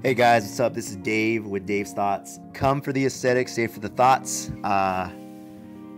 Hey guys, what's up? This is Dave with Dave's Thoughts. Come for the aesthetics, stay for the thoughts.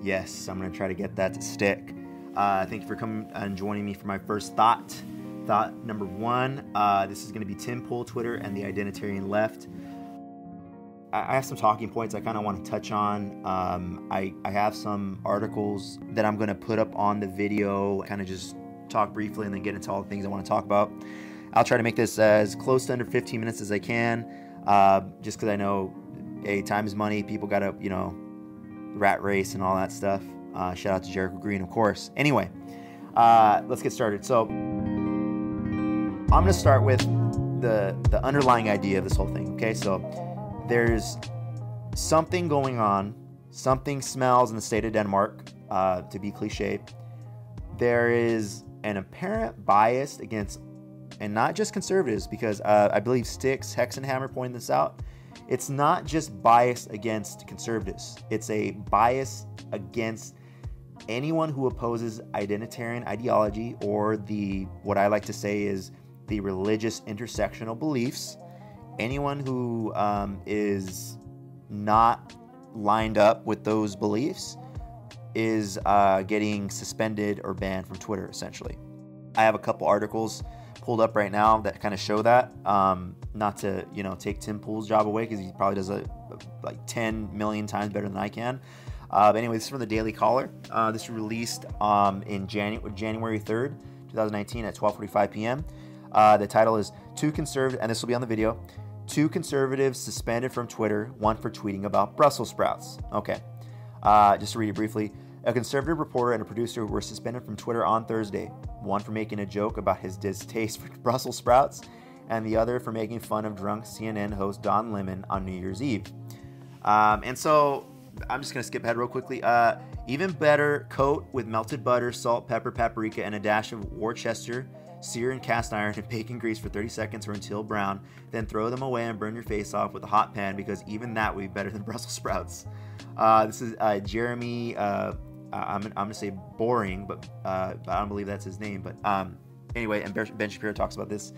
Yes, I'm going to try to get that to stick. Thank you for coming and joining me for my first thought. Thought number one, this is going to be Tim Pool, Twitter, and the Identitarian Left. I have some talking points I kind of want to touch on. I have some articles that I'm going to put up on the video, kind of just talk briefly and then get into all the things I want to talk about. I'll try to make this as close to under 15 minutes as I can, just because I know, hey, time is money. People got to, rat race and all that stuff. Shout out to Jericho Green, of course. Anyway, let's get started. So I'm going to start with the underlying idea of this whole thing, okay? So there's something going on. Something smells in the state of Denmark, to be cliche. There is an apparent bias against, and not just conservatives, because I believe Styx, Hexenhammer pointed this out. It's not just bias against conservatives. It's a bias against anyone who opposes identitarian ideology or what I like to say is the religious intersectional beliefs. Anyone who is not lined up with those beliefs is getting suspended or banned from Twitter, essentially. I have a couple articles pulled up right now that kind of show that. Not to take Tim Pool's job away, because he probably does it like 10 million times better than I can. But anyway, this is from the Daily Caller. This was released in January 3rd, 2019 at 12:45 p.m. The title is Two Conservatives, and this will be on the video. Two conservatives suspended from Twitter, one for tweeting about Brussels sprouts. Okay, just to read it briefly. A conservative reporter and a producer were suspended from Twitter on Thursday, one for making a joke about his distaste for Brussels sprouts, and the other for making fun of drunk CNN host Don Lemon on New Year's Eve. And so I'm just going to skip ahead real quickly. Even better, coat with melted butter, salt, pepper, paprika, and a dash of Worcester, sear in cast iron and bacon grease for 30 seconds or until brown. Then throw them away and burn your face off with a hot pan, because even that would be better than Brussels sprouts. This is Jeremy, I'm going to say Boring, but I don't believe that's his name. But anyway, and Ben Shapiro talks about this.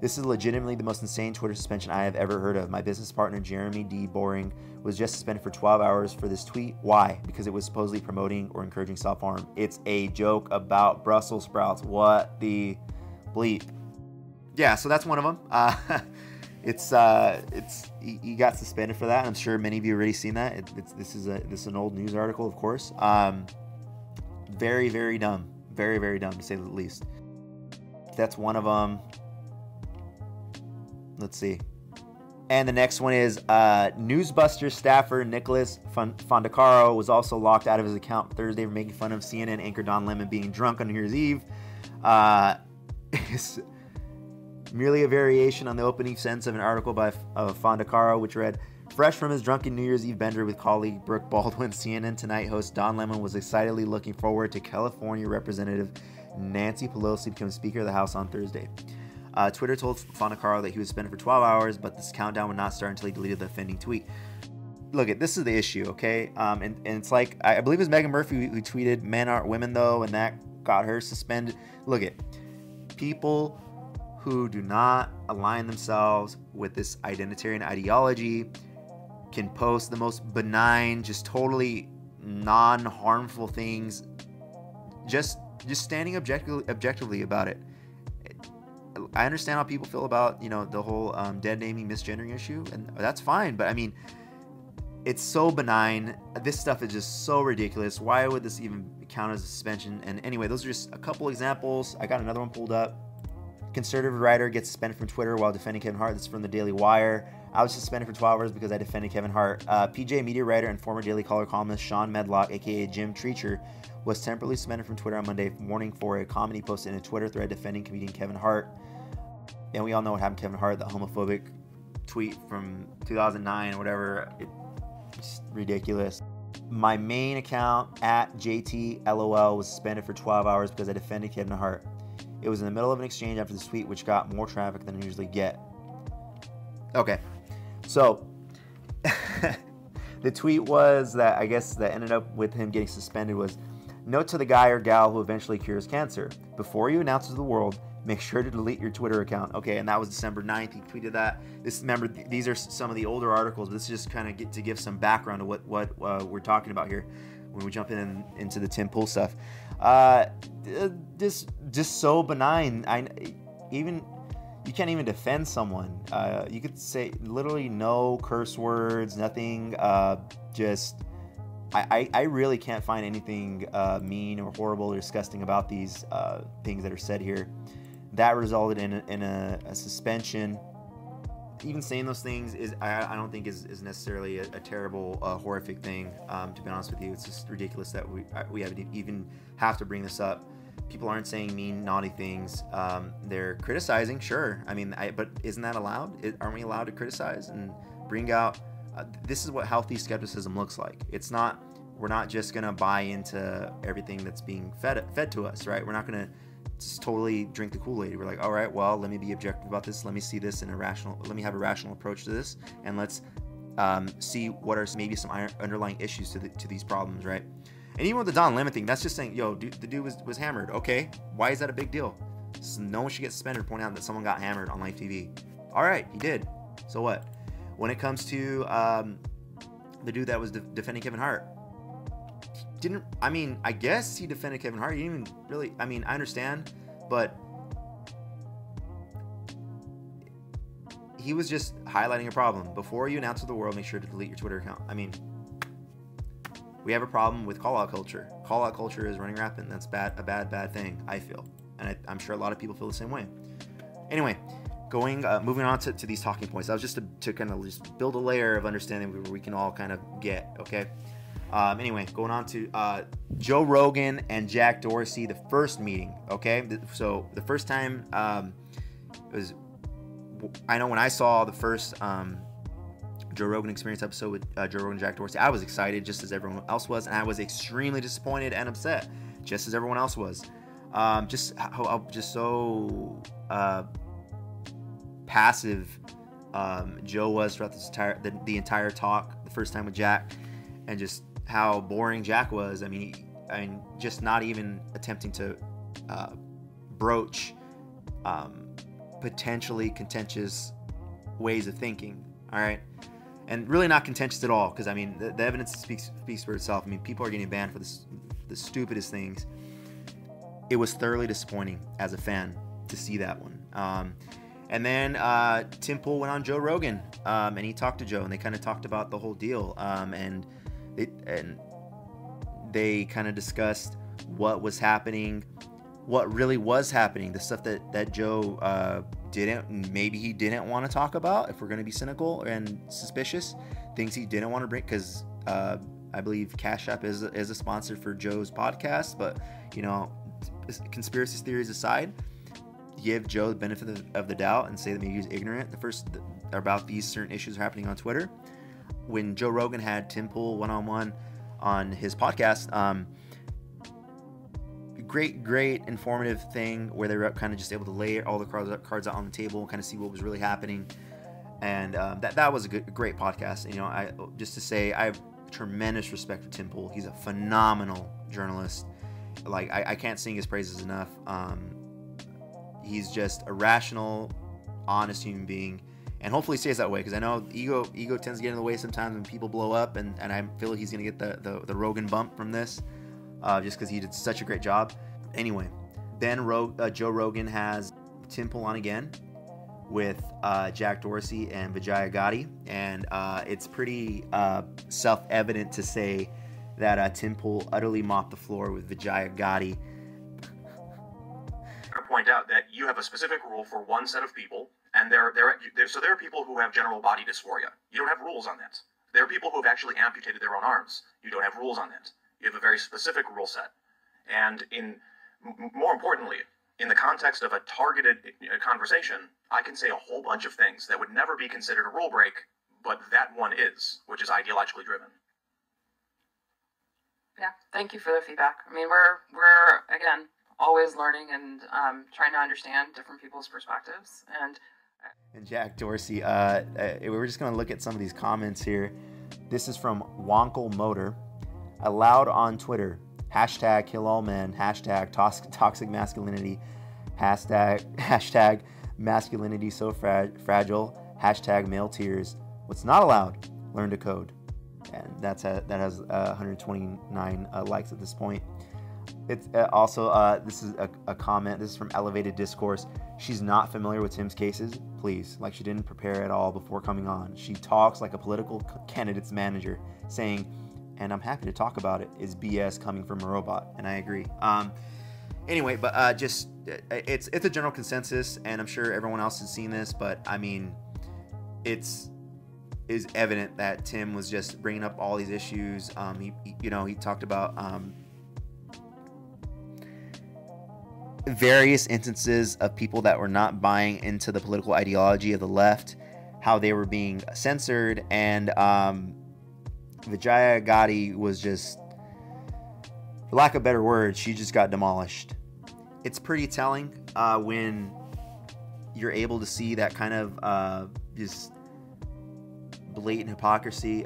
This is legitimately the most insane Twitter suspension I have ever heard of. My business partner, Jeremy D. Boring, was just suspended for 12 hours for this tweet. Why? Because it was supposedly promoting or encouraging self-harm. It's a joke about Brussels sprouts. What the bleep? Yeah, so that's one of them. He got suspended for that. I'm sure many of you have already seen that. This is an old news article, of course. Very, very dumb. Very, very dumb, to say the least. That's one of them. Let's see. And the next one is Newsbuster staffer Nicholas Fondacaro was also locked out of his account Thursday for making fun of CNN anchor Don Lemon being drunk on New Year's Eve. It's merely a variation on the opening sentence of an article by Fondacaro, which read, fresh from his drunken New Year's Eve bender with colleague Brooke Baldwin, CNN Tonight host Don Lemon was excitedly looking forward to California Representative Nancy Pelosi becoming Speaker of the House on Thursday. Twitter told Fondacaro that he was suspended for 12 hours, but this countdown would not start until he deleted the offending tweet. Look, this is the issue, okay? And it's like, I believe it was Megan Murphy who tweeted, men aren't women though, and that got her suspended. Look, people who do not align themselves with this identitarian ideology can post the most benign, just totally non-harmful things, just standing objectively about it. I understand how people feel about, the whole dead naming, misgendering issue, and that's fine. But I mean, it's so benign. This stuff is just so ridiculous. Why would this even count as a suspension? And anyway, those are just a couple examples. I got another one pulled up. Conservative writer gets suspended from Twitter while defending Kevin Hart. This is from the Daily Wire. I was suspended for 12 hours because I defended Kevin Hart. PJ Media writer and former Daily Caller columnist Sean Medlock, aka Jim Treacher, was temporarily suspended from Twitter on Monday morning for a comment he posted in a Twitter thread defending comedian Kevin Hart. And we all know what happened to Kevin Hart, the homophobic tweet from 2009 or whatever. It's ridiculous. My main account, at JTLOL, was suspended for 12 hours because I defended Kevin Hart. It was in the middle of an exchange after this tweet, which got more traffic than I usually get. Okay, so the tweet was that, I guess, that ended up with him getting suspended was, Note to the guy or gal who eventually cures cancer. Before you announce to the world, make sure to delete your Twitter account. Okay, and that was December 9th. He tweeted that. Remember, these are some of the older articles, but this is just kind of to give some background to what we're talking about here when we jump into the Tim Pool stuff. Just so benign. You can't even defend someone. You could say literally no curse words, nothing. I really can't find anything mean or horrible or disgusting about these things that are said here. That resulted in a suspension. Even saying those things I don't think is necessarily a terrible, horrific thing. To be honest with you, it's just ridiculous that we even have to bring this up. People aren't saying mean, naughty things. They're criticizing, sure. I mean, but isn't that allowed? Aren't we allowed to criticize and bring out? This is what healthy skepticism looks like. We're not just gonna buy into everything that's being fed to us, right? We're not gonna just totally drink the Kool-Aid. We're like, all right, well, let me be objective about this. Let me see this let me have a rational approach to this, and let's see what are maybe some underlying issues to these problems, right? And even with the Don Lemon thing, that's just saying, yo, dude, the dude was hammered. Okay, why is that a big deal? So no one should get suspended for pointing out that someone got hammered on live TV. All right, he did. So what? When it comes to the dude that was defending Kevin Hart, I guess he defended Kevin Hart. He didn't even really, I understand, but he was just highlighting a problem. Before you announce to the world, make sure to delete your Twitter account. We have a problem with call-out culture. Call-out culture is running rampant. That's a bad thing, I feel. And I'm sure a lot of people feel the same way. Anyway, moving on to these talking points. That was just to kind of just build a layer of understanding where we can all kind of get, okay? Anyway, going on to Joe Rogan and Jack Dorsey, the first meeting, okay? So the first time, it was, I know when I saw the first Joe Rogan Experience episode with Joe Rogan and Jack Dorsey, I was excited just as everyone else was, and I was extremely disappointed and upset just as everyone else was. Just so passive Joe was throughout the entire talk the first time with Jack, and just how boring Jack was. I mean, just not even attempting to broach potentially contentious ways of thinking. All right. And really not contentious at all, because the evidence speaks for itself. People are getting banned for the stupidest things. It was thoroughly disappointing as a fan to see that one. And then Tim Pool went on Joe Rogan, and he talked to Joe, and they kind of talked about the whole deal. And they kind of discussed what was happening, what really was happening, the stuff that Joe maybe he didn't want to talk about, if we're going to be cynical and suspicious, things he didn't want to bring, because I believe Cash App is a sponsor for Joe's podcast. But conspiracy theories aside, give Joe the benefit of the doubt and say that maybe he's ignorant about these certain issues happening on Twitter. When Joe Rogan had Tim Pool one-on-one on his podcast, great informative thing where they were kind of just able to lay all the cards out on the table and kind of see what was really happening. And that was a great podcast. Just to say, I have tremendous respect for Tim Pool. He's a phenomenal journalist. I can't sing his praises enough. He's just a rational, honest human being, and hopefully stays that way, because I know ego tends to get in the way sometimes when people blow up, and I feel he's going to get the Rogan bump from this, just because he did such a great job. Anyway, Joe Rogan has Tim Pool on again with Jack Dorsey and Vijaya Gotti, and it's pretty self-evident to say that Tim Pool utterly mopped the floor with Vijaya Gotti. Point out that you have a specific rule for one set of people, and there are people who have general body dysphoria. You don't have rules on that. There are people who have actually amputated their own arms. You don't have rules on that. You have a very specific rule set. And more importantly, in the context of a targeted conversation, I can say a whole bunch of things that would never be considered a rule break, but that one is, which is ideologically driven. Yeah, thank you for the feedback. We're again, always learning and trying to understand different people's perspectives. And Jack Dorsey, we're just going to look at some of these comments here. This is from Wonkle Motor. Allowed on Twitter. hashtag kill all men, hashtag toxic masculinity, hashtag masculinity so fragile, hashtag male tears. What's not allowed? Learn to code. And that has 129 likes at this point. It's also, this is a comment. This is from Elevated Discourse. She's not familiar with Tim's cases. Please, like she didn't prepare at all before coming on. She talks like a political candidate's manager, saying, and I'm happy to talk about it, is BS coming from a robot. And I agree. Anyway, but just, it's a general consensus, and I'm sure everyone else has seen this, but I mean, is evident that Tim was just bringing up all these issues. He talked about various instances of people that were not buying into the political ideology of the left, how they were being censored, and Vijaya Gotti was just, for lack of better words, she just got demolished. It's pretty telling when you're able to see that kind of just blatant hypocrisy.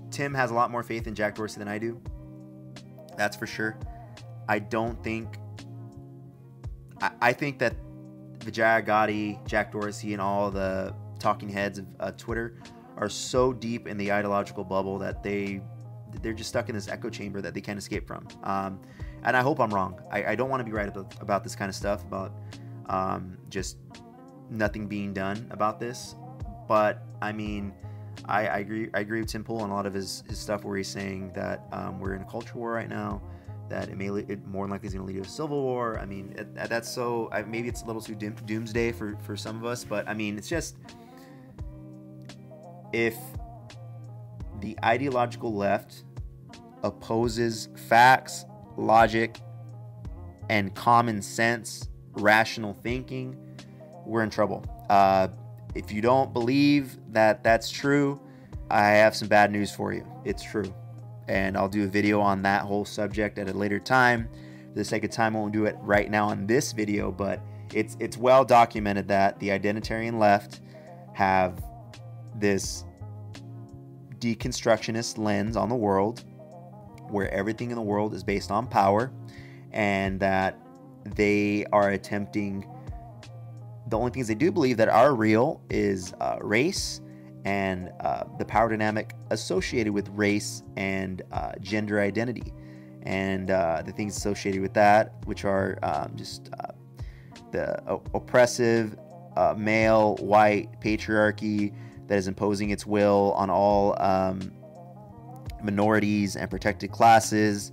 Tim has a lot more faith in Jack Dorsey than I do. That's for sure. I think that Vijaya Gotti, Jack Dorsey, and all the talking heads of Twitter are so deep in the ideological bubble that they're just stuck in this echo chamber that they can't escape from. And I hope I'm wrong. I don't want to be right about this kind of stuff, about just nothing being done about this. But I mean, I agree with Tim Pool on a lot of his stuff where he's saying that we're in a culture war right now, that it more than likely is going to lead to a civil war. I mean, that's so, maybe it's a little too doomsday for some of us, but I mean, it's just, if the ideological left opposes facts, logic, and common sense, rational thinking, we're in trouble. If you don't believe that that's true, I have some bad news for you. It's true. And I'll do a video on that whole subject at a later time. For the sake of time, I won't do it right now on this video, but it's well documented that the identitarian left have this deconstructionist lens on the world, where everything in the world is based on power, and that they are attempting, the only things they do believe that are real is race and the power dynamic associated with race and gender identity, and the things associated with that, which are the oppressive male white patriarchy that is imposing its will on all minorities and protected classes,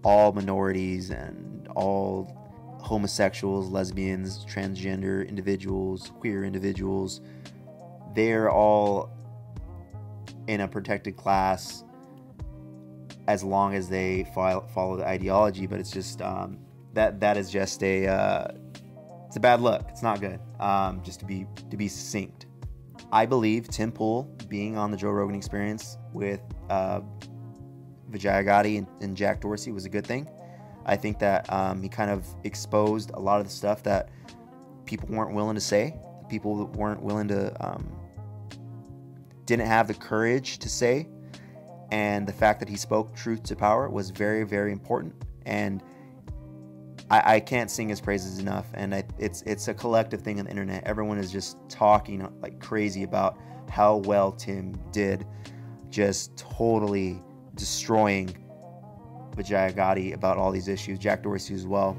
all minorities and all homosexuals, lesbians, transgender individuals, queer individuals. They're all in a protected class as long as they follow the ideology. But it's just that is just it's a bad look. It's not good. Just to be succinct, I believe Tim Pool being on the Joe Rogan Experience with Vijaya Gotti and Jack Dorsey was a good thing. I think that he kind of exposed a lot of the stuff that people weren't willing to say. People that weren't willing to, didn't have the courage to say. And the fact that he spoke truth to power was very, very important. And I can't sing his praises enough. And it's a collective thing on the internet. Everyone is just talking like crazy about how well Tim did, just totally destroying Vijaya Gotti about all these issues. Jack Dorsey as well.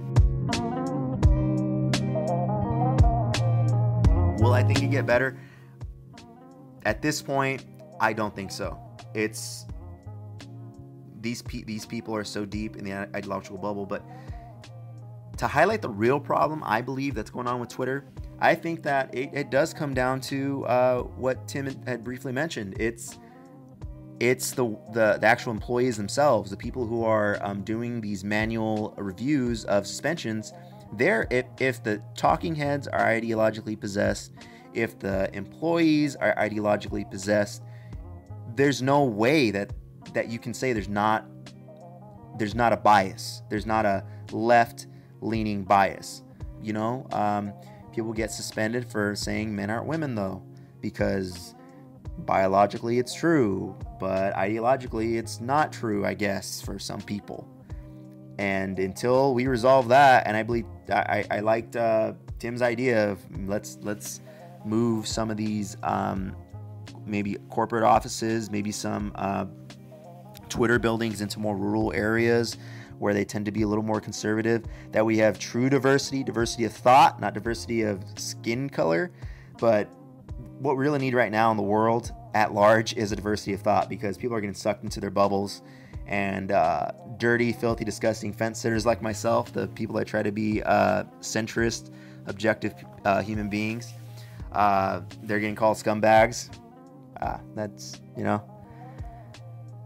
Will I think it get better? At this point, I don't think so. It's these people are so deep in the ideological bubble. But to highlight the real problem, I believe, that's going on with Twitter, I think that it does come down to what Tim had briefly mentioned. It's the actual employees themselves, the people who are doing these manual reviews of suspensions. If the talking heads are ideologically possessed, if the employees are ideologically possessed, there's no way that you can say there's not a bias. There's not a left-leaning bias. People get suspended for saying men aren't women, though, because biologically it's true, but ideologically it's not true, I guess, for some people. And until we resolve that, and I believe I liked Tim's idea of let's move some of these maybe corporate offices, maybe some Twitter buildings into more rural areas where they tend to be a little more conservative, that we have true diversity of thought, not diversity of skin color. But what we really need right now in the world at large is a diversity of thought, because people are getting sucked into their bubbles, and dirty, filthy, disgusting fence sitters like myself, the people that try to be centrist, objective human beings, they're getting called scumbags. That's,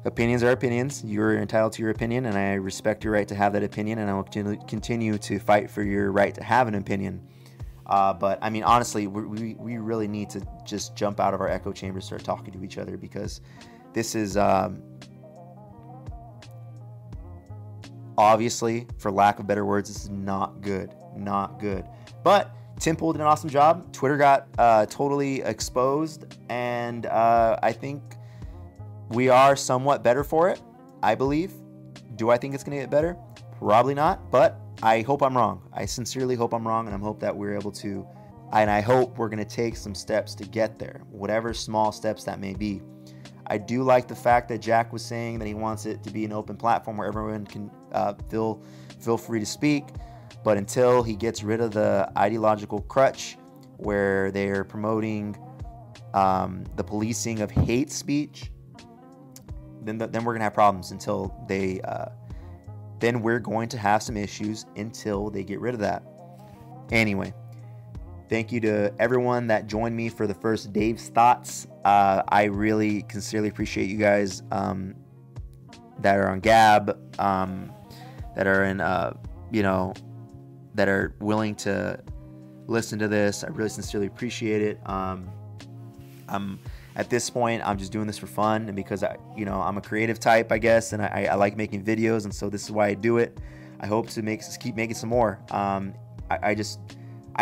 opinions are opinions. You're entitled to your opinion, and I respect your right to have that opinion, and I will continue to fight for your right to have an opinion. But I mean, honestly, we really need to just jump out of our echo chamber and start talking to each other, because this is obviously, for lack of better words, this is not good. But Tim Pool did an awesome job. Twitter got totally exposed, and I think we are somewhat better for it, I believe. Do I think it's going to get better? Probably not, but I hope I'm wrong. I sincerely hope I'm wrong, and I hope that we're able to, and I hope we're going to take some steps to get there, whatever small steps that may be. I do like the fact that Jack was saying that he wants it to be an open platform where everyone can feel free to speak, but until he gets rid of the ideological crutch where they're promoting the policing of hate speech, then we're going to have problems until they then we're going to have some issues until they get rid of that. Anyway, thank you to everyone that joined me for the first Dave's Thoughts. I really sincerely appreciate you guys that are on Gab, that are in, that are willing to listen to this. I really sincerely appreciate it. At this point, I'm just doing this for fun, and because I'm a creative type, I guess, and I like making videos, and so this is why I do it. I hope to keep making some more. I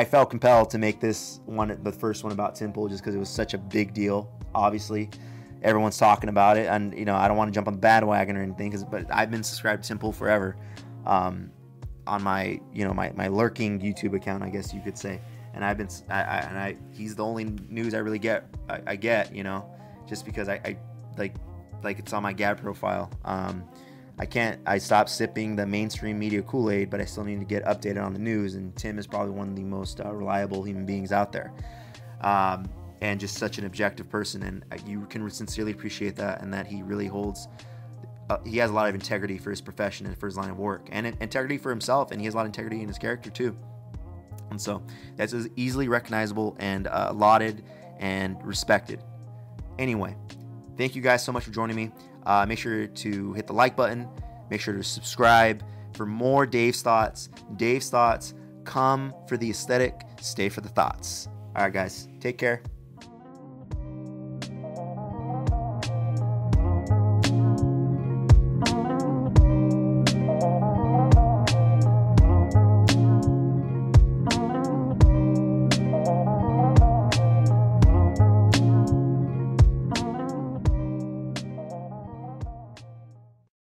felt compelled to make this one, the first one about Tim Pool, just because it was such a big deal. Obviously, everyone's talking about it, and I don't want to jump on the bandwagon or anything, but I've been subscribed to Tim Pool forever, on my my lurking YouTube account, I guess you could say. And I've been, he's the only news I really get. I get, just because I like it's on my Gab profile. I stopped sipping the mainstream media Kool-Aid, but I still need to get updated on the news. And Tim is probably one of the most reliable human beings out there, and just such an objective person. And you can sincerely appreciate that, and that he really holds. He has a lot of integrity for his profession and for his line of work, and integrity for himself, and he has a lot of integrity in his character too. And so that's easily recognizable and lauded and respected. Anyway, thank you guys so much for joining me. Make sure to hit the like button. Make sure to subscribe for more Dave's Thoughts. Dave's Thoughts, come for the aesthetic, stay for the thoughts. All right, guys, take care.